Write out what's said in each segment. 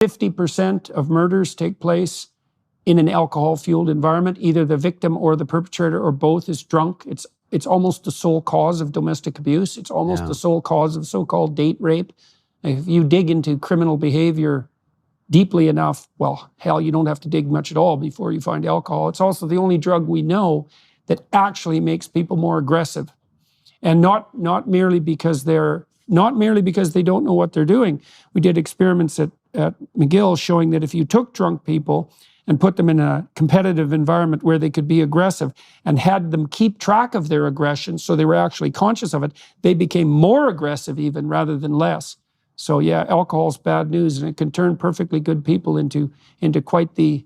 50% of murders take place in an alcohol-fueled environment. Either the victim or the perpetrator or both is drunk. It's almost the sole cause of domestic abuse. It's almost the sole cause of so-called date rape. If you dig into criminal behavior deeply enough, well, hell, you don't have to dig much at all before you find alcohol. It's also the only drug we know that actually makes people more aggressive. And not merely because they don't know what they're doing. We did experiments at McGill showing that if you took drunk people and put them in a competitive environment where they could be aggressive and had them keep track of their aggression so they were actually conscious of it, they became more aggressive even rather than less. So yeah, alcohol's bad news, and it can turn perfectly good people into quite the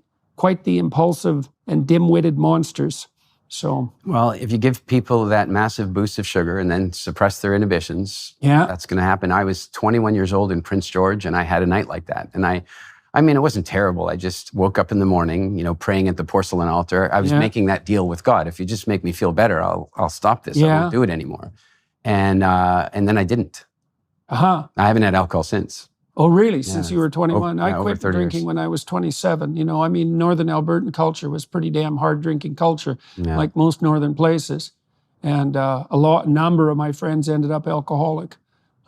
impulsive and dim-witted monsters. So, well, if you give people that massive boost of sugar and then suppress their inhibitions, that's going to happen. I was 21 years old in Prince George, and I had a night like that. And I mean, it wasn't terrible. I just woke up in the morning, praying at the porcelain altar. I was making that deal with God. If you just make me feel better, I'll stop this. I won't do it anymore. And then I didn't. I haven't had alcohol since. Oh, really? Since you were 21? I quit years. drinking when I was 27. Northern Albertan culture was pretty damn hard drinking culture, like most northern places. And number of my friends ended up alcoholic,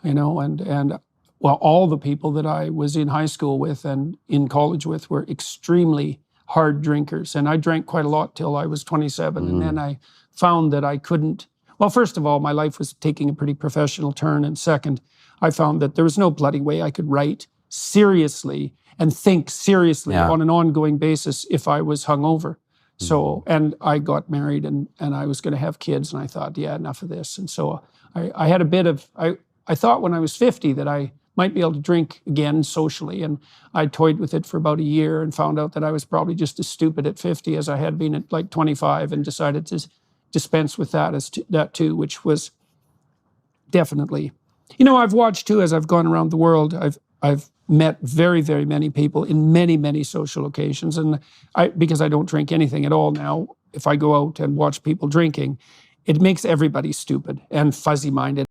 and all the people that I was in high school with and in college with were extremely hard drinkers. And I drank quite a lot till I was 27. And then I found that I couldn't. Well, first of all, my life was taking a pretty professional turn. And second, I found that there was no bloody way I could write seriously and think seriously on an ongoing basis if I was hungover. So, and I got married and I was going to have kids, and I thought, enough of this. And so I had a bit of, I thought when I was 50 that I might be able to drink again socially. And I toyed with it for about a year and found out that I was probably just as stupid at 50 as I had been at like 25, and decided to dispense with that too, which was definitely, I've watched too, as I've gone around the world, I've met very, very many people in many, many social occasions. And because I don't drink anything at all now, if I go out and watch people drinking, it makes everybody stupid and fuzzy-minded.